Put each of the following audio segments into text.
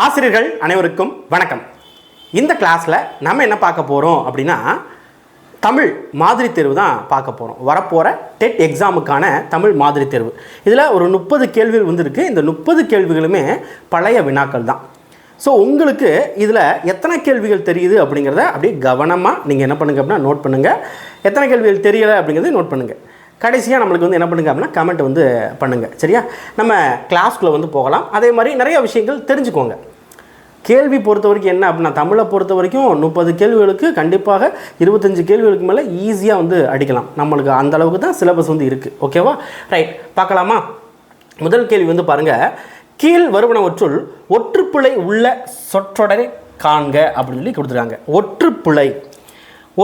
ஆசிரியர்கள் அனைவருக்கும் வணக்கம். இந்த கிளாஸில் நம்ம என்ன பார்க்க போகிறோம் அப்படின்னா தமிழ் மாதிரி தேர்வு தான் பார்க்க போகிறோம். வரப்போகிற டெட் எக்ஸாமுக்கான தமிழ் மாதிரி தேர்வு. இதில் ஒரு 30 கேள்விகள் வந்துருக்கு. இந்த 30 கேள்விகளுமே பழைய வினாக்கள் தான். ஸோ உங்களுக்கு இதில் எத்தனை கேள்விகள் தெரியுது அப்படிங்கிறத அப்படியே கவனமாக நீங்கள் என்ன பண்ணுங்கள் அப்படின்னா நோட் பண்ணுங்கள். எத்தனை கேள்விகள் தெரியலை அப்படிங்கிறத நோட் பண்ணுங்கள். கடைசியாக நம்மளுக்கு வந்து என்ன பண்ணுங்க அப்படின்னா கமெண்ட் வந்து பண்ணுங்கள். சரியா? நம்ம கிளாஸ்க்குள்ளே வந்து போகலாம். அதே மாதிரி நிறைய விஷயங்கள் தெரிஞ்சுக்கோங்க. கேள்வி பொறுத்த வரைக்கும் என்ன அப்படின்னா தமிழை பொறுத்த வரைக்கும் 30 கேள்விகளுக்கு கண்டிப்பாக 25 கேள்விகளுக்கு மேலே ஈஸியாக வந்து அடிக்கலாம். நம்மளுக்கு அந்த அளவுக்கு தான் சிலபஸ் வந்து இருக்குது. ஓகேவா? ரைட், பார்க்கலாமா? முதல் கேள்வி வந்து பாருங்கள். கீழ் வருவனவற்றுள் ஒற்றுப்பிழை உள்ள சொற்றொடரை காண்க அப்படின்னு சொல்லி கொடுத்துருக்காங்க. ஒற்றுப்பிழை.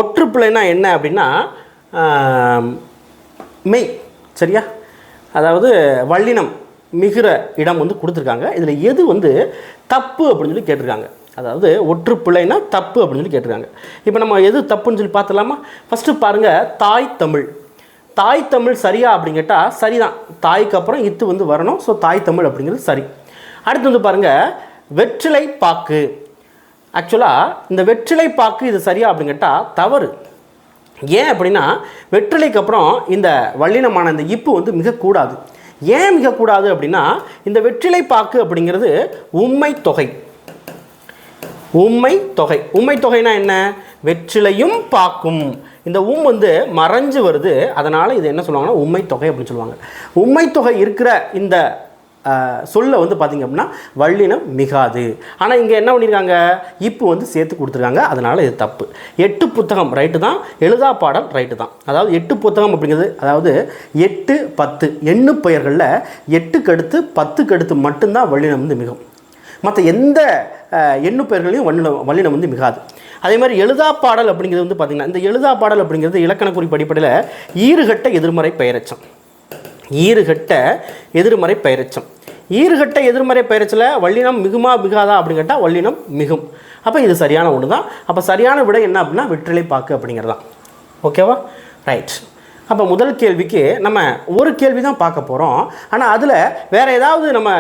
ஒற்றுப்பிழைனா என்ன அப்படின்னா மெய். சரியா? அதாவது வல்லினம் மிகுற இடம் வந்து கொடுத்துருக்காங்க. இதில் எது வந்து தப்பு அப்படின்னு சொல்லி கேட்டிருக்காங்க. அதாவது ஒற்றுப்பிழைனா தப்பு அப்படின்னு சொல்லி கேட்டிருக்காங்க. இப்போ நம்ம எது தப்புன்னு சொல்லி பார்த்துலாமா? ஃபஸ்ட்டு பாருங்கள், தாய் தமிழ். தாய் தமிழ் சரியா அப்படின்னு கேட்டால் சரிதான். தாய்க்கு அப்புறம் இத்து வந்து வரணும். ஸோ தாய் தமிழ் அப்படிங்கிறது சரி. அடுத்து வந்து பாருங்கள், வெற்றிலை பாக்கு. ஆக்சுவலாக இந்த வெற்றிலை பாக்கு இது சரியா அப்படின்னு கேட்டால் தவறு. ஏன் அப்படின்னா வெற்றிலைக்கு அப்புறம் இந்த வல்லினமான இந்த இப்பு வந்து மிகக்கூடாது. ஏன் மிகக்கூடாது அப்படின்னா இந்த வெற்றிலை பாக்கு அப்படிங்கிறது உம்மை தொகை. உம்மை தொகை. உம்மை தொகைனா என்ன? வெற்றிலையும் பாக்கும். இந்த வந்து மறைஞ்சு வருது. அதனால் இது என்ன சொல்லுவாங்கன்னா உம்மை தொகை அப்படின்னு சொல்லுவாங்க. உம்மை தொகை இருக்கிற இந்த சொல்ல வந்து பார்த்திங்க அப்படின்னா வல்லினம் மிகாது. ஆனால் இங்கே என்ன பண்ணியிருக்காங்க? இப்பு வந்து சேர்த்து கொடுத்துருக்காங்க. அதனால் இது தப்பு. 8 புத்தகம் ரைட்டு தான். எழுதா பாடல் ரைட்டு தான். அதாவது 8 புத்தகம் அப்படிங்கிறது அதாவது 8, 10 எண்ணு பெயர்களில் 8க்கு அடுத்து 10க்கு அடுத்து மட்டும்தான் வல்லினம் வந்து மிகும். மற்ற எந்த எண்ணு பெயர்களையும் வல்லினம் வந்து மிகாது. அதே மாதிரி எழுதா பாடல் அப்படிங்கிறது வந்து பார்த்திங்கன்னா இந்த எழுதா பாடல் அப்படிங்கிறது இலக்கண குறிப்பு அடிப்படையில் ஈறுகட்ட எதிர்மறை பெயரெச்சம். ஈறுகட்ட எதிர்மறை பெயரெச்சம். ஈறுகட்ட எதிர்மறை பெயரெச்சில் வல்லினம் மிகுமா மிகாதா அப்படின்னு கேட்டால் வல்லினம் மிகும். அப்போ இது சரியான ஒன்று தான். அப்போ சரியான விடை என்ன அப்படின்னா வெற்றிலை பாக்கு அப்படிங்கிறது தான். ஓகேவா? ரைட். அப்போ முதல் கேள்விக்கு நம்ம ஒரு கேள்வி தான் பார்க்க போகிறோம். ஆனால் அதில் வேறு ஏதாவது நம்ம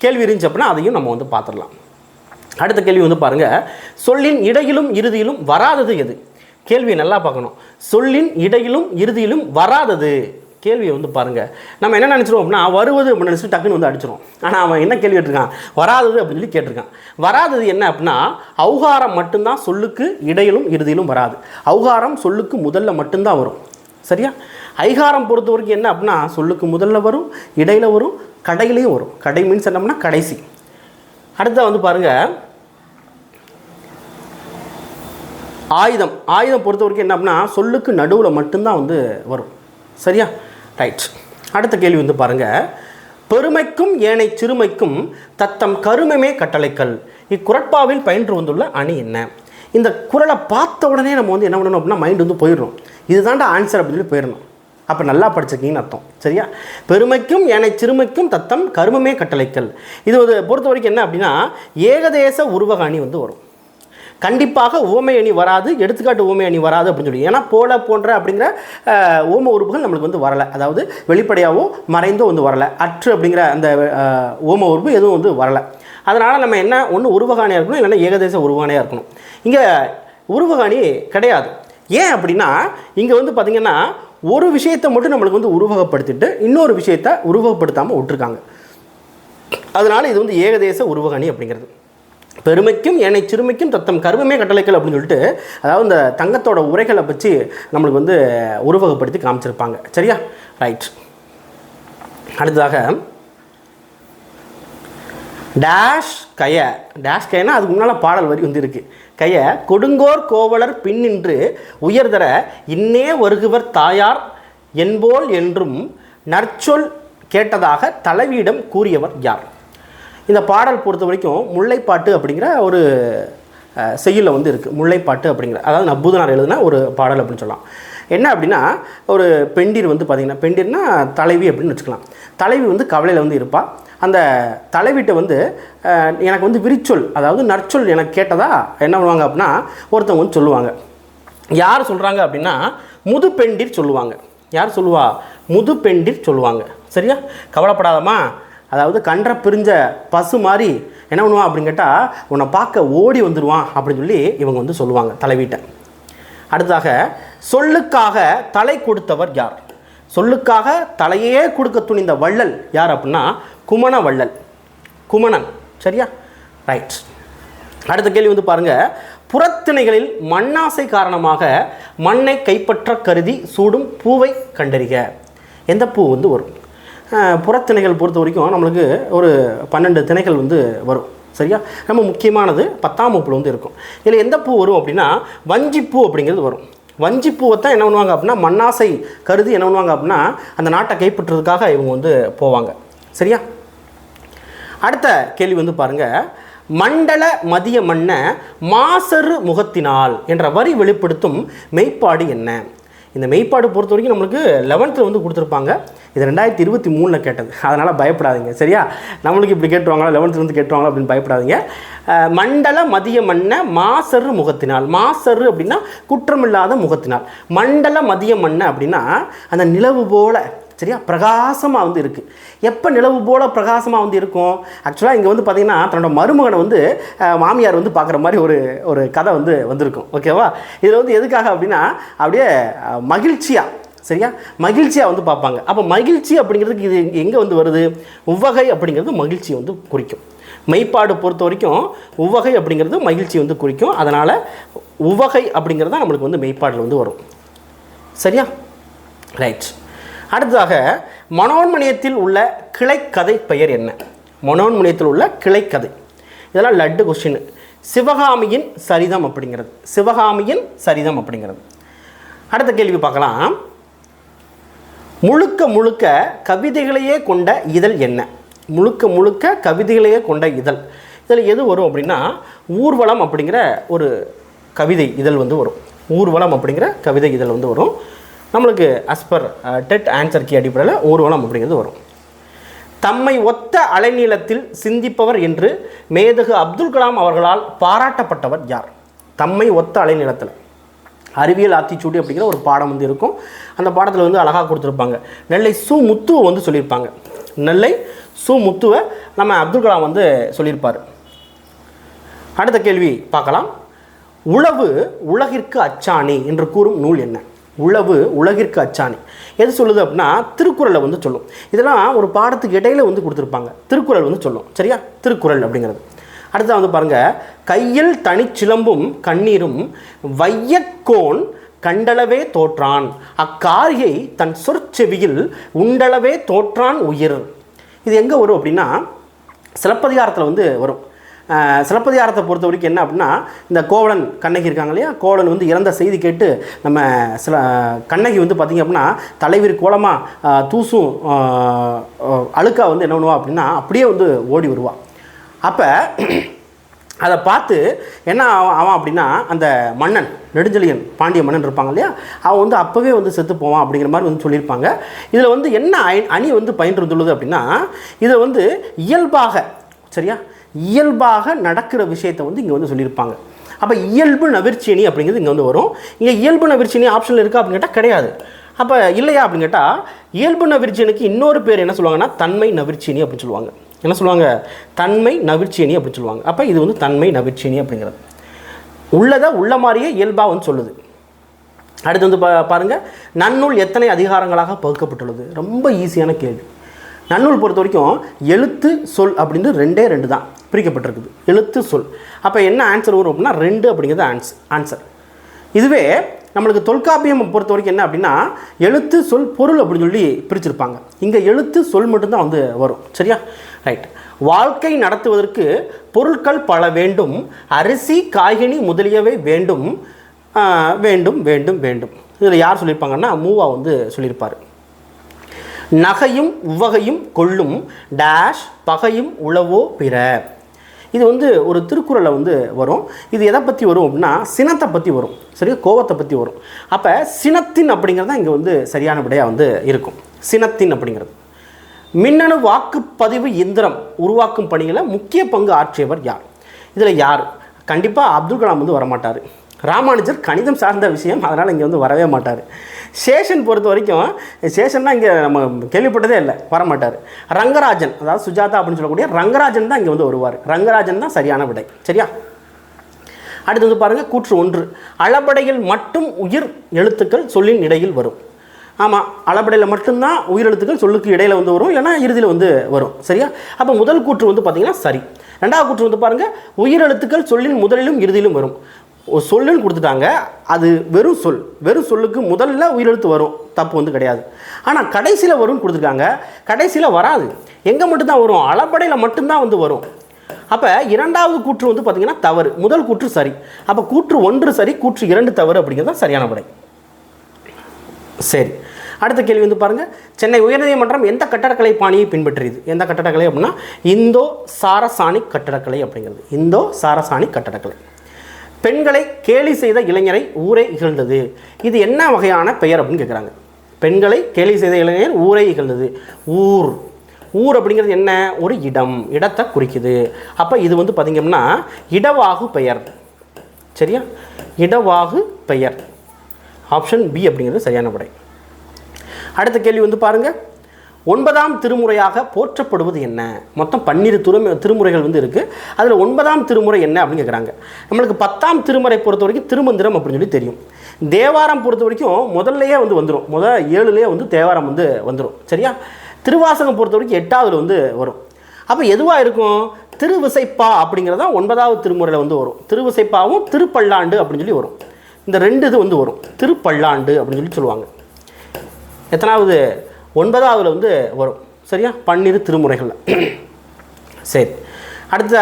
கேள்வி இருந்துச்சு அப்படின்னா அதையும் நம்ம வந்து பார்த்துடலாம். அடுத்த கேள்வி வந்து பாருங்கள். சொல்லின் இடையிலும் இறுதியிலும் வராதது எது? கேள்வியை நல்லா பார்க்கணும். சொல்லின் இடையிலும் இறுதியிலும் வராதது கேள்வியை வந்து பாருங்கள். நம்ம என்ன நினச்சிருவோம் அப்படின்னா வருவது அப்படின்னு நினச்சிட்டு டக்குன்னு வந்து அடிச்சிடும். ஆனால் அவன் என்ன கேள்வி கேட்டிருக்கான்? வராதது அப்படின்னு சொல்லி கேட்டிருக்கான். வராதது என்ன அப்படின்னா ஔகாரம் மட்டும்தான் சொல்லுக்கு இடையிலும் இறுதியிலும் வராது. ஔகாரம் சொல்லுக்கு முதல்ல மட்டும்தான் வரும். சரியா? ஐகாரம் பொறுத்த வரைக்கும் என்ன அப்படின்னா சொல்லுக்கு முதல்ல வரும், இடையில் வரும், கடையிலையும் வரும். கடை மீன்ஸ் என்னம்னா கடைசி. அடுத்த வந்து பாருங்கள், ஆயுதம். ஆயுதம் பொறுத்த வரைக்கும் என்ன அப்படின்னா சொல்லுக்கு நடுவில் மட்டும்தான் வந்து வரும். சரியா? ரைட். அடுத்த கேள்வி வந்து பாருங்கள். பெருமைக்கும் ஏனை சிறுமைக்கும் தத்தம் கருமமே கட்டளைக்கல். இக்குறட்பாவில் பயின்று வந்துள்ள அணி என்ன? இந்த குறளை பார்த்த உடனே நம்ம வந்து என்ன பண்ணணும் அப்படின்னா மைண்ட் வந்து போயிடணும். இதுதான்டா ஆன்சர் அப்படின்னு சொல்லி போயிடணும். அப்போ நல்லா படிச்சிருக்கீங்கன்னு அர்த்தம். சரியா? பெருமைக்கும் ஏனை சிறுமைக்கும் தத்தம் கருமமே கட்டளைக்கல். இது பொறுத்த வரைக்கும் என்ன அப்படின்னா ஏகதேச உருவக அணி வந்து வரும். கண்டிப்பாக ஓமை அணி வராது. எடுத்துக்காட்டு ஓமை அணி வராது அப்படின்னு சொல்லி. ஏன்னா போல போன்ற அப்படிங்கிற ஓம உறுப்புகள் நம்மளுக்கு வந்து வரலை. அதாவது வெளிப்படையாகவோ மறைந்தோ வந்து வரலை. அற்று அப்படிங்கிற அந்த ஓம உறுப்பு எதுவும் வந்து வரலை. அதனால் நம்ம என்ன ஒன்று உருவகாணியாக இருக்கணும், இல்லைன்னா ஏகதேச உருவகாணியாக இருக்கணும். இங்கே உருவகாணி கிடையாது. ஏன் அப்படின்னா இங்கே வந்து பார்த்திங்கன்னா ஒரு விஷயத்தை மட்டும் நம்மளுக்கு வந்து உருவகப்படுத்திட்டு இன்னொரு விஷயத்தை உருவகப்படுத்தாமல் விட்டுருக்காங்க. அதனால் இது வந்து ஏகதேச உருவகாணி அப்படிங்கிறது. பெருமைக்கும் ஏனை சிறுமைக்கும் தத்தம் கருமமே கட்டளைக்கல் அப்படின்னு சொல்லிட்டு அதாவது இந்த தங்கத்தோட உரைகளை வச்சு நம்மளுக்கு வந்து உருவகப்படுத்தி காமிச்சிருப்பாங்க. சரியா? ரைட். அடுத்ததாக டேஷ் கய. டேஷ் கயனா அதுக்கு முன்னால் பாடல் வரி வந்து இருக்குது. கய கொடுங்கோர் கோவலர் பின்னின்று உயர்தர இன்னே வருகுவர் தாயார் என்போல் என்றும் நற்சொல் கேட்டதாக தலைவியிடம் கூறியவர் யார்? இந்த பாடல் பொறுத்த வரைக்கும் முல்லைப்பாட்டு அப்படிங்கிற ஒரு செய்யுளில் வந்து இருக்குது. முல்லைப்பாட்டு அப்படிங்கிற அதாவது நப்பூதனார் எழுதுனா ஒரு பாடல் அப்படின்னு சொல்லலாம். என்ன அப்படின்னா ஒரு பெண்டிர் வந்து பார்த்திங்கன்னா பெண்டிர்னா தலைவி அப்படின்னு வச்சுக்கலாம். தலைவி வந்து கவலையில் வந்து இருப்பாள். அந்த தலைவிட்ட வந்து எனக்கு வந்து விரிச்சொல் அதாவது நற்சொல் எனக்கு கேட்டதா என்ன பண்ணுவாங்க அப்படின்னா ஒருத்தவங்க வந்து சொல்லுவாங்க. யார் சொல்கிறாங்க அப்படின்னா முது பெண்டிர் சொல்லுவாங்க. யார் சொல்லுவா? முது பெண்டிர் சொல்லுவாங்க. சரியா? கவலைப்படாதம்மா, அதாவது கன்ற பிரிஞ்ச பசு மாதிரி என்ன பண்ணுவான் அப்படின்னு கேட்டால் உன்னை பார்க்க ஓடி வந்துடுவான் அப்படின்னு சொல்லி இவங்க வந்து சொல்லுவாங்க தலைவீட்டை. அடுத்ததாக சொல்லுக்காக தலை கொடுத்தவர் யார்? சொல்லுக்காக தலையே கொடுக்க துணிந்த வள்ளல் யார் அப்படின்னா குமண வள்ளல், குமணன். சரியா? ரைட். அடுத்த கேள்வி வந்து பாருங்கள், புறத்திணைகளில் மண்ணாசை காரணமாக மண்ணை கைப்பற்ற கருதி சூடும் பூவை கண்டறிக. எந்த பூ வந்து வரும்? புறத்திணைகள் பொறுத்த வரைக்கும் நம்மளுக்கு ஒரு 12 திணைகள் வந்து வரும். சரியா? ரொம்ப முக்கியமானது 10ஆம் வகுப்பில் வந்து இருக்கும். இதில் எந்த பூ வரும் அப்படின்னா வஞ்சிப்பூ அப்படிங்கிறது வரும். வஞ்சிப்பூவை தான் என்ன பண்ணுவாங்க அப்படின்னா மண்ணாசை கருதி என்ன பண்ணுவாங்க அப்படின்னா அந்த நாட்டை கைப்பற்றுறதுக்காக இவங்க வந்து போவாங்க. சரியா? அடுத்த கேள்வி வந்து பாருங்கள், மண்டல மதிய மன்ன மாசரு முகத்தினால் என்ற வரி வெளிப்படுத்தும் மெய்ப்பாடு என்ன? இந்த மெய்ப்பாடு பொறுத்த வரைக்கும் நம்மளுக்கு 11th வந்து கொடுத்துருப்பாங்க. இது 2023 கேட்டது, அதனால் பயப்படாதீங்க. சரியா? நம்மளுக்கு இப்படி கேட்டுருவாங்களா, 11th வந்து கேட்டுருவாங்களா அப்படின்னு பயப்படாதீங்க. மண்டல மதிய மன்ன மாசரு முகத்தினால். மாசரு அப்படின்னா குற்றமில்லாத முகத்தினால். மண்டல மதிய மன்ன அப்படின்னா அந்த நிலவு போல, சரியா, பிரகாசமாக வந்து இருக்குது. எப்போ நிலவு போல் பிரகாசமாக வந்து இருக்கும்? ஆக்சுவலாக இங்கே வந்து பார்த்திங்கன்னா தன்னோட மருமகனை வந்து மாமியார் வந்து பார்க்குற மாதிரி ஒரு கதை வந்து வந்திருக்கும். ஓகேவா? இதில் வந்து எதுக்காக அப்படின்னா அப்படியே மகிழ்ச்சியாக, சரியா, மகிழ்ச்சியாக வந்து பார்ப்பாங்க. அப்போ மகிழ்ச்சி அப்படிங்கிறதுக்கு இது எங்கே வந்து வருது? உவகை அப்படிங்கிறது மகிழ்ச்சியை வந்து குறிக்கும். மெய்ப்பாடு பொறுத்த வரைக்கும் உவகை அப்படிங்கிறது மகிழ்ச்சி வந்து குறிக்கும். அதனால் உவகை அப்படிங்கிறது தான் நம்மளுக்கு வந்து மெய்ப்பாடில் வந்து வரும். சரியா? ரைட். அடுத்ததாக மனோன்மணியத்தில் உள்ள கிளைக்கதை பெயர் என்ன? மனோன்மணியத்தில் உள்ள கிளைக்கதை, இதெல்லாம் லட்டு கொஸ்டின். சிவகாமியின் சரிதம் அப்படிங்கிறது, சிவகாமியின் சரிதம் அப்படிங்கிறது. அடுத்த கேள்வி பார்க்கலாம். முழுக்க முழுக்க கவிதைகளையே கொண்ட இதழ் என்ன? முழுக்க முழுக்க கவிதைகளையே கொண்ட இதழ், இதில் எது வரும் அப்படின்னா ஊர்வலம் அப்படிங்கிற ஒரு கவிதை இதழ் வந்து வரும். ஊர்வலம் அப்படிங்கிற கவிதை இதழ் வந்து வரும். நம்மளுக்கு அஸ்பர் டெட் ஆன்சர் கீ அடிப்படையில் ஊர்வலம் அப்படிங்கிறது வரும். தம்மை ஒத்த அலைநீளத்தில் சிந்திப்பவர் என்று மேதகு அப்துல் கலாம் அவர்களால் பாராட்டப்பட்டவர் யார்? தம்மை ஒத்த அலைநீளத்தில் அறிவியல் ஆத்திச்சூடி அப்படிங்கிற ஒரு பாடம் வந்து இருக்கும். அந்த பாடத்தில் வந்து அழகாக கொடுத்துருப்பாங்க. நெல்லை சு முத்துவை வந்து சொல்லியிருப்பாங்க. நெல்லை சு முத்துவை நம்ம அப்துல் கலாம் வந்து சொல்லியிருப்பார். அடுத்த கேள்வி பார்க்கலாம். உளவு உலகிற்கு அச்சாணி என்று கூறும் நூல் என்ன? உளவு உலகிற்கு அச்சாணி எது சொல்லுது அப்படின்னா திருக்குறளை வந்து சொல்லும். இதெல்லாம் ஒரு பாடத்துக்கு இடையில வந்து கொடுத்துருப்பாங்க. திருக்குறள் வந்து சொல்லும். சரியா? திருக்குறள் அப்படிங்கிறது. அடுத்தது வந்து பாருங்கள், கையில் தனிச்சிலம்பும் கண்ணீரும் வையக்கோன் கண்டளவே தோற்றான் அக்காரியை தன் சொற்செவியில் உண்டளவே தோற்றான் உயிர். இது எங்கே வரும் அப்படின்னா சிலப்பதிகாரத்தில் வந்து வரும். சிலப்பதிகாரத்தை பொறுத்த வரைக்கும் என்ன அப்படின்னா இந்த கோவலன் கண்ணகி இருக்காங்க இல்லையா, கோவலன் வந்து இறந்த செய்தி கேட்டு நம்ம கண்ணகி வந்து பார்த்திங்க அப்படின்னா தலைவிரி கோலமாக தூசும் அழுக்கா வந்து என்ன பண்ணுவா அப்படின்னா அப்படியே வந்து ஓடி வருவாள். அப்போ அதை பார்த்து என்ன அவன் அப்படின்னா அந்த மன்னன் நெடுஞ்செழியன் பாண்டிய மன்னன் இருப்பாங்க இல்லையா, அவன் வந்து அப்போவே வந்து செத்து போவான் அப்படிங்கிற மாதிரி வந்து சொல்லியிருப்பாங்க. இதில் வந்து என்ன அணி வந்து பயின்றுள்ளது அப்படின்னா இதை வந்து இயல்பாக, சரியா, இயல்பாக நடக்கிற விஷயத்தை வந்து இங்கே வந்து சொல்லியிருப்பாங்க. அப்போ இயல்பு நவிர்ச்சியணி அப்படிங்கிறது இங்கே வந்து வரும். இங்கே இயல்பு நவிர்ச்சியணி ஆப்ஷனில் இருக்கா அப்படின்னு கேட்டால் கிடையாது. அப்போ இல்லையா அப்படின்னு கேட்டால் இயல்பு நவிர்ச்சியணிக்கு இன்னொரு பேர் என்ன சொல்லுவாங்கன்னா தன்மை நவிர்ச்சியணி அப்படின்னு சொல்லுவாங்க. என்ன சொல்லுவாங்க? தன்மை நவிர்ச்சியணி அப்படின்னு சொல்லுவாங்க. அப்போ இது வந்து தன்மை நவிர்ச்சியணி அப்படிங்கிறது உள்ளதை உள்ள மாதிரியே இயல்பாக வந்து சொல்லுது. அடுத்து வந்து பாருங்கள், நன்னூல் எத்தனை அதிகாரங்களாக பகுக்கப்பட்டுள்ளது? ரொம்ப ஈஸியான கேள்வி. நன்னூல் பொறுத்த வரைக்கும் எழுத்து சொல் அப்படின்னு 2 தான் பிரிக்கப்பட்டிருக்குது. எழுத்து சொல். அப்போ என்ன ஆன்சர் வரும் அப்படின்னா 2 அப்படிங்கிறது ஆன்சர். இதுவே நம்மளுக்கு தொல்காப்பியம் பொறுத்த வரைக்கும் என்ன அப்படின்னா எழுத்து சொல் பொருள் அப்படின்னு சொல்லி பிரிச்சிருப்பாங்க. இங்கே எழுத்து சொல் மட்டும்தான் வந்து வரும். சரியா? ரைட். வாழ்க்கை நடத்துவதற்கு பொருட்கள் பல வேண்டும், அரிசி காய்கனி முதலியவை வேண்டும் வேண்டும் வேண்டும் வேண்டும். இதில் யார் சொல்லியிருப்பாங்கன்னா மூவா வந்து சொல்லியிருப்பார். நகையும் உவகையும் கொள்ளும் டேஷ் பகையும் உளவோ பிற. இது வந்து ஒரு திருக்குறளை வந்து வரும். இது எதை பற்றி வரும் அப்படின்னா சினத்தை பற்றி வரும். சரியா? கோவத்தை பற்றி வரும். அப்போ சினத்தின் அப்படிங்கிறது தான் இங்கே வந்து சரியான விடையாக வந்து இருக்கும். சினத்தின் அப்படிங்கிறது. மின்னணு வாக்குப்பதிவு இயந்திரம் உருவாக்கும் பணிகளை முக்கிய பங்கு ஆற்றியவர் யார்? இதில் யார்? கண்டிப்பாக அப்துல் கலாம் வந்து வரமாட்டார். ராமானுஜர் கணிதம் சார்ந்த விஷயம், அதனால் இங்கே வந்து வரவே மாட்டார். சேஷன் பொறுத்த வரைக்கும், சேஷன்னா இங்கே நம்ம கேள்விப்பட்டதே இல்லை, வரமாட்டார். ரங்கராஜன், அதாவது சுஜாதா அப்படின்னு சொல்லக்கூடிய ரங்கராஜன் தான் இங்கே வந்து வருவார். ரங்கராஜன் தான் சரியான விடை. சரியா? அடுத்து வந்து பாருங்கள், கூற்று 1, அளபடையில் மட்டும் உயிர் எழுத்துக்கள் சொல்லின் இடையில் வரும். ஆமாம், அளபடையில் மட்டும்தான் உயிர் எழுத்துக்கள் சொல்லுக்கு இடையில் வந்து வரும், இல்லைனா இறுதியில் வந்து வரும். சரியா? அப்போ முதல் கூற்று வந்து பார்த்திங்கன்னா சரி. ரெண்டாவது கூற்று வந்து பாருங்கள், உயிர் எழுத்துக்கள் சொல்லின் முதலிலும் இறுதியிலும் வரும். சொல்லுன்னு கொடுத்துட்டாங்க, அது வெறும் சொல், வெறும் சொல்லுக்கு முதல்ல உயிரெழுத்து வரும், தப்பு வந்து கிடையாது. ஆனால் கடைசியில் வரும்னு கொடுத்துருக்காங்க, கடைசியில் வராது. எங்கே மட்டும்தான் வரும்? அளபடையில் மட்டும்தான் வந்து வரும். அப்போ இரண்டாவது கூற்று வந்து பார்த்திங்கன்னா தவறு, முதல் கூற்று சரி. அப்போ கூற்று 1 சரி, கூற்று 2 தவறு அப்படிங்கிறது தான் சரியான விடை. சரி, அடுத்த கேள்வி வந்து பாருங்கள், சென்னை உயர்நீதிமன்றம் எந்த கட்டடக்கலை பாணியை பின்பற்றியது? எந்த கட்டடக்கலை அப்படின்னா இந்தோ சாரசானிக் கட்டடக்கலை அப்படிங்கிறது. இந்தோ சாரசானிக் கட்டடக்கலை. பெண்களை கேலி செய்த இளைஞரை ஊரே இகழ்ந்தது. இது என்ன வகையான பெயர் அப்படின்னு கேட்குறாங்க. பெண்களை கேலி செய்த இளைஞர் ஊரே இகழ்ந்தது. ஊர், ஊர் அப்படிங்கிறது என்ன? ஒரு இடம், இடத்தை குறிக்குது. அப்போ இது வந்து பார்த்திங்கன்னா இடவாகு பெயர். சரியா? இடவாகு பெயர். ஆப்ஷன் பி அப்படிங்கிறது சரியான விடை. அடுத்த கேள்வி வந்து பாருங்கள், 9ஆம் திருமுறையாக போற்றப்படுவது என்ன? மொத்தம் 12 திருமுறைகள் வந்து இருக்குது. அதில் 9ஆம் திருமுறை என்ன அப்படின்னு கேட்குறாங்க. நம்மளுக்கு 10ஆம் திருமுறை பொறுத்த வரைக்கும் திருமந்திரம் அப்படின்னு சொல்லி தெரியும். தேவாரம் பொறுத்த வரைக்கும் முதல்லையே வந்து வந்துடும், முதல் 7லேயே வந்து தேவாரம் வந்து வந்துடும். சரியா? திருவாசகம் பொறுத்த வரைக்கும் 8ஆவதுல வந்து வரும். அப்போ எதுவாக இருக்கும்? திருவிசைப்பா அப்படிங்கிறது தான் 9ஆவது திருமுறையில் வந்து வரும். திருவிசைப்பாவும் திருப்பல்லாண்டு அப்படின்னு சொல்லி வரும். இந்த 2 இது வந்து வரும், திருப்பல்லாண்டு அப்படின்னு சொல்லி சொல்லுவாங்க. எத்தனாவது? 9ஆவதுல வந்து வரும். சரியா? 12 திருமுறைகள். சரி, அடுத்த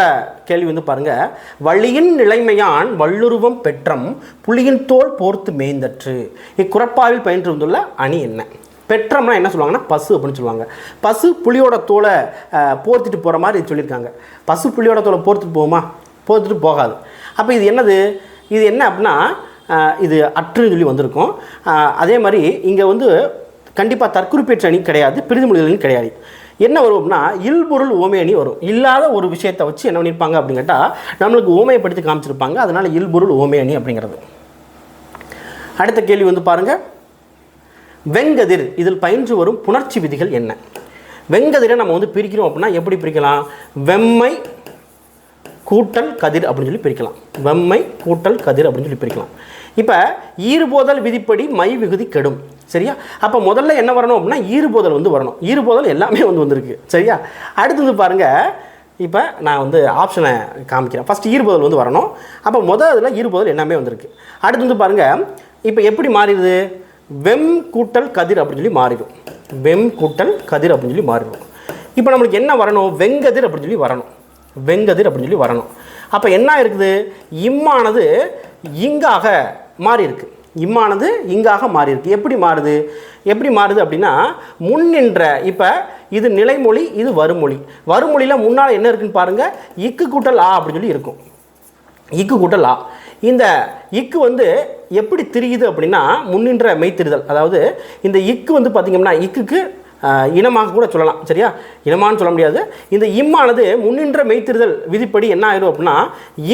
கேள்வி வந்து பாருங்கள், வள்ளியின் நிலைமையான் வள்ளுருவம் பெற்றம் புலியின் தோல் போர்த்து மேய்ந்தற்று. இக்குறப்பாவில் பயின்று வந்துள்ள அணி என்ன? பெற்றம்னா என்ன சொல்லுவாங்கன்னா பசு அப்படின்னு சொல்லுவாங்க. பசு புலியோட தோலை போர்த்திட்டு போகிற மாதிரி சொல்லியிருக்காங்க. பசு புலியோட தோலை போர்த்துட்டு போகுமா? போர்த்துட்டு போகாது. அப்போ இது என்னது? இது என்ன அப்படின்னா இது அற்றுன்னு சொல்லி வந்திருக்கும். அதே மாதிரி இங்கே வந்து கண்டிப்பாக தற்குறிப்பேற்ற அணி கிடையாது, பிரிதுமொழிகள் அணி கிடையாது. என்ன வரும் அப்படின்னா இல்பொருள் ஓமை அணி வரும். இல்லாத ஒரு விஷயத்தை வச்சு என்ன பண்ணியிருப்பாங்க அப்படின்னு கேட்டால் நம்மளுக்கு ஓமையப்படுத்தி காமிச்சிருப்பாங்க. அதனால் இல்பொருள் ஓமை அணி அப்படிங்கிறது. அடுத்த கேள்வி வந்து பாருங்கள், வெங்கதிர், இதில் பயின்று வரும் புணர்ச்சி விதிகள் என்ன? வெங்கதிரை நம்ம வந்து பிரிக்கிறோம் அப்படின்னா எப்படி பிரிக்கலாம்? வெம்மை கூட்டல் கதிர் அப்படின்னு சொல்லி பிரிக்கலாம். வெம்மை கூட்டல் கதிர் அப்படின்னு சொல்லி பிரிக்கலாம். இப்போ ஈறுபோதல் விதிப்படி மை விகுதி கெடும். சரியா? அப்போ முதல்ல என்ன வரணும் அப்படின்னா ஈறுபோதல் வந்து வரணும். ஈறுபோதல் எல்லாமே வந்து வந்திருக்கு. சரியா? அடுத்தது பாருங்கள், இப்போ நான் வந்து ஆப்ஷனை காமிக்கிறேன். ஃபஸ்ட்டு ஈறுபோதல் வந்து வரணும். அப்போ முதல்ல ஈறுபோதல் எல்லாமே வந்திருக்கு. அடுத்து வந்து பாருங்கள், இப்போ எப்படி மாறிடுது? வெம் கூட்டல் கதிர் அப்படின்னு சொல்லி மாறிடும். வெம் கூட்டல் கதிர் அப்படின்னு சொல்லி மாறிடும். இப்போ நம்மளுக்கு என்ன வரணும்? வெங்கதிர் அப்படின்னு சொல்லி வரணும். வெங்கதிர் அப்படின்னு சொல்லி வரணும். அப்போ என்ன இருக்குது? இம்மானது இங்காக மாறி இருக்கு. இம்மானது இங்காக மாறி இருக்கு. எப்படி மாறுது? எப்படி மாறுது அப்படின்னா முன் நின்ற, இப்போ இது நிலைமொழி, இது வருமொழி. வருமொழியில் முன்னால் என்ன இருக்குன்னு பாருங்கள், இக்கு கூட்டல் ஆ அப்படின்னு சொல்லி இருக்கும். இக்கு கூட்டல் ஆ. இந்த இக்கு வந்து எப்படி திரியுது அப்படின்னா முன்னின்ற மெய்த்திரிதல். அதாவது இந்த இக்கு வந்து பார்த்திங்கன்னா இக்குக்கு இனமாக கூட சொல்லலாம். சரியா? இனமானு சொல்ல முடியாது. இந்த இம்மானது முன்னின்ற மெய்த்திரிதல் விதிப்படி என்ன ஆயிடும் அப்படின்னா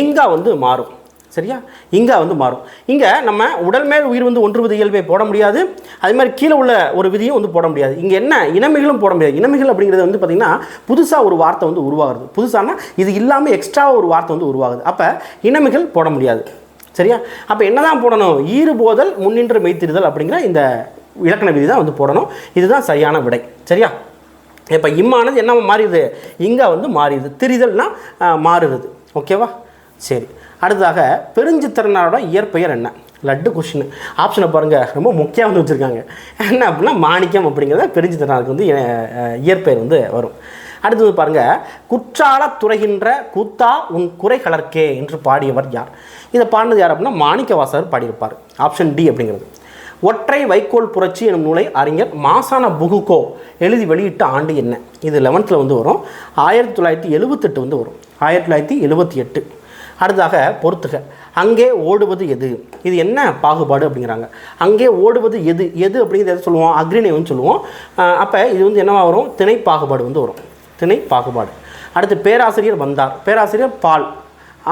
இங்கா வந்து மாறும். சரியா? இங்கா வந்து மாறும். இங்கே நம்ம உடல் மேல் உயிர் வந்து ஒன்றுவது இயல்பை போட முடியாது. அதே மாதிரி கீழே உள்ள ஒரு விதியும் வந்து போட முடியாது. இங்கே என்ன இனமிகளும் போட முடியாது. இனமிகள் அப்படிங்கிறது வந்து பார்த்திங்கன்னா புதுசாக ஒரு வார்த்தை வந்து உருவாகுது. புதுசானா இது இல்லாமல் எக்ஸ்ட்ராவாக ஒரு வார்த்தை வந்து உருவாகுது. அப்போ இனமிகள் போட முடியாது. சரியா? அப்போ என்ன தான் போடணும்? ஈறுபோதல் முன்னின்ற மெய்த்திரிதல் அப்படிங்கிற இந்த இலக்கண விதி தான் வந்து போடணும். இதுதான் சரியான விடை. சரியா? இப்போ இம்மானது என்ன மாறிடுது? இங்கே வந்து மாறிடுது. திரிதல்னா மாறுறது. ஓகேவா? சரி, அடுத்ததாக பெருஞ்சித்திரனாரோட இயற்பெயர் என்ன? லட்டு கொஷின். ஆப்ஷனை பாருங்கள், ரொம்ப முக்கியம் வந்து வச்சுருக்காங்க. என்ன அப்படின்னா மாணிக்கம் அப்படிங்கிறத பெருஞ்சித்திரனாருக்கு வந்து இயற்பெயர் வந்து வரும். அடுத்தது பாருங்கள், குற்றால துறைகின்ற கூத்தா உன் குறை கலர்க்கே என்று பாடியவர் யார்? இதை பாடினது யார் அப்படின்னா மாணிக்கவாசகர் பாடியிருப்பார். ஆப்ஷன் டி அப்படிங்கிறது. ஒற்றை வைக்கோல் புரட்சி எனும் நூலை அறிஞர் மாசான புகுகோ எழுதி வெளியிட்ட ஆண்டு என்ன? இது 11th வந்து வரும். 1978 வந்து வரும். 1978. அடுத்ததாக பொறுத்துக, அங்கே ஓடுவது எது? இது என்ன பாகுபாடு அப்படிங்கிறாங்க. அங்கே ஓடுவது எது? எது அப்படிங்கிறது எதை சொல்லுவோம்? அக்ரிணைன்னு சொல்லுவோம். அப்போ இது வந்து என்னவா வரும்? திணை பாகுபாடு வந்து வரும். திணை பாகுபாடு. அடுத்து பேராசிரியர் வந்தார். பேராசிரியர் பால்.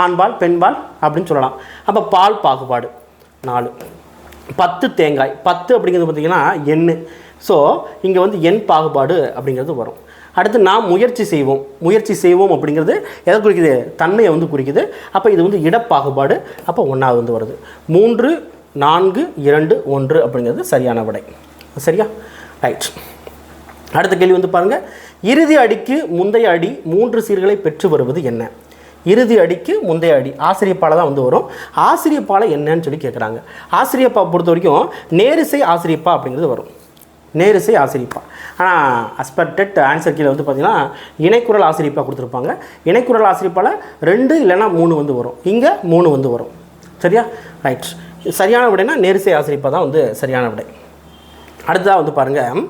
ஆண்பால் பெண்பால் அப்படின்னு சொல்லலாம். அப்போ பால் பாகுபாடு 4. 10 தேங்காய், 10 அப்படிங்கிறது பார்த்திங்கன்னா எண்ணு. ஸோ இங்கே வந்து எண் பாகுபாடு அப்படிங்கிறது வரும். அடுத்து நாம் முயற்சி செய்வோம் அப்படிங்கிறது எதை குறிக்குது? தன்மையை வந்து குறிக்குது. அப்போ இது வந்து இடப்பாகுபாடு. அப்போ 1வது வந்து வருது. 3, 4, 2, 1 அப்படிங்கிறது சரியான விடை. சரியா? ரைட். அடுத்த கேள்வி வந்து பாருங்கள். இறுதி அடிக்கு முந்தைய அடி 3 சீர்களை பெற்று வருவது என்ன? இறுதி அடிக்கு முந்தைய அடி ஆசிரியப்பாலை தான் வந்து வரும். ஆசிரியப்பாலை என்னன்னு சொல்லி கேட்குறாங்க. ஆசிரியப்பா பொறுத்த வரைக்கும் நேரிசை ஆசிரியப்பா அப்படிங்கிறது வரும். நேரிசை ஆசிரியப்பா. ஆனால் அஸ்பர் டெட் ஆன்சர் கீழே வந்து பார்த்திங்கன்னா இணைக்குறள் ஆசிரியப்பா கொடுத்துருப்பாங்க. இணைக்குறள் ஆசிரியப்பால் 2 இல்லைன்னா 3 வந்து வரும். இங்கே 3 வந்து வரும். சரியா? ரைட். சரியான விடைனா நேரிசை ஆசிரியப்பா தான் வந்து சரியான விடை. அடுத்ததாக வந்து பாருங்கள்.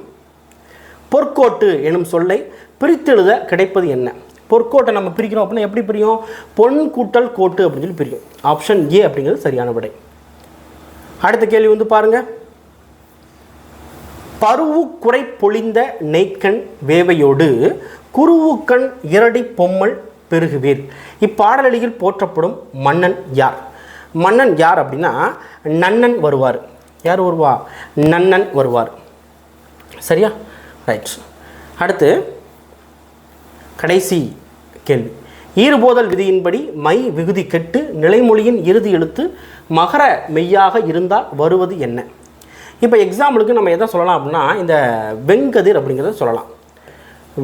பொற்கோட்டு எனும் சொல்லை பிரித்தெழுத கிடைப்பது என்ன? பொற்கோட்டை நம்ம பிரிக்கிறோம் அப்படின்னா எப்படி பிரியும்? பொன் கூட்டல் கோட்டு அப்படின்னு சொல்லி பிரியும். ஆப்ஷன் ஏ அப்படிங்கிறது சரியான விடை. அடுத்த கேள்வி வந்து பாருங்கள். பருவு குறை பொழிந்த நெய்க்கண் வேவையோடு குருவுக்கண் இரடி பொம்மல் பெருகுவீர். இப்பாடலில் போற்றப்படும் மன்னன் யார்? மன்னன் யார் அப்படின்னா நன்னன் வருவார். யார் வருவா? நன்னன் வருவார். சரியா? ரைட். அடுத்து கடைசி கேள்வி. ஈறுபோதல் விதியின்படி மை விகுதி கெட்டு நிலைமொழியின் இறுதி எழுத்து மகர மெய்யாக இருந்தால் வருவது என்ன? இப்போ எக்ஸாம்பிளுக்கு நம்ம எதை சொல்லலாம் அப்படின்னா இந்த வெண்கதிர் அப்படிங்கிறத சொல்லலாம்.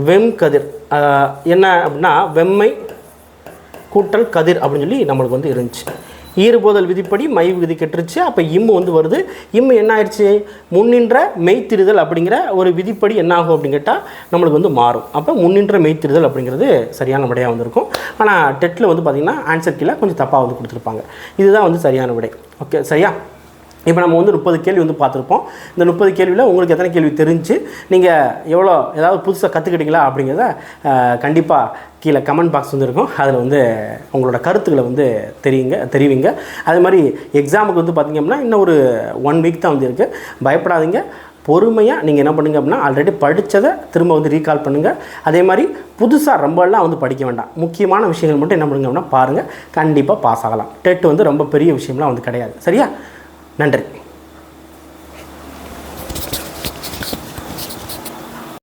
வெம்கதிர் என்ன அப்படின்னா வெம்மை கூட்டல் கதிர் அப்படின்னு சொல்லி நம்மளுக்கு வந்து இருந்துச்சு. ஈறுபோதல் விதிப்படி மை விகுதி கெட்டுருச்சு. அப்போ இம்மு வந்து வருது. இம்மு என்ன ஆயிடுச்சு? முன்னின்ற மெய்த்திருதல் அப்படிங்கிற ஒரு விதிப்படி என்ன ஆகும் அப்படின்னு கேட்டால் நம்மளுக்கு வந்து மாறும். அப்போ முன்னின்ற மெய்த்திருதல் அப்படிங்கிறது சரியான விடையாக வந்திருக்கும். ஆனால் டெட்டில் வந்து பார்த்திங்கன்னா ஆன்சர் கீழே கொஞ்சம் தப்பாக வந்து கொடுத்துருப்பாங்க. இதுதான் வந்து சரியான விடை. ஓகே, சரியா? இப்போ நம்ம வந்து 30 கேள்வி வந்து பார்த்துருப்போம். இந்த 30 கேள்வியில் உங்களுக்கு எத்தனை கேள்வி தெரிஞ்சு நீங்கள் எவ்வளோ ஏதாவது புதுசாக கற்றுக்கிட்டீங்களா அப்படிங்கிறத கண்டிப்பாக கீழே கமெண்ட் பாக்ஸ் வந்து இருக்கும். அதில் வந்து உங்களோட கருத்துக்களை வந்து தெரிவிங்க. அதே மாதிரி எக்ஸாமுக்கு வந்து பார்த்திங்க அப்படின்னா இன்னும் ஒரு 1 வீக் தான் வந்து இருக்குது. பயப்படாதீங்க. பொறுமையாக நீங்கள் என்ன பண்ணுங்கள் அப்படின்னா ஆல்ரெடி படித்ததை திரும்ப வந்து ரீகால் பண்ணுங்கள். அதே மாதிரி புதுசாக ரொம்பலாம் வந்து படிக்க வேண்டாம். முக்கியமான விஷயங்கள் மட்டும் என்ன பண்ணுங்க அப்படின்னா பாருங்கள். கண்டிப்பாக பாஸ் ஆகலாம். டெட் வந்து ரொம்ப பெரிய விஷயம்லாம் வந்து கிடையாது. சரியா? நன்றி.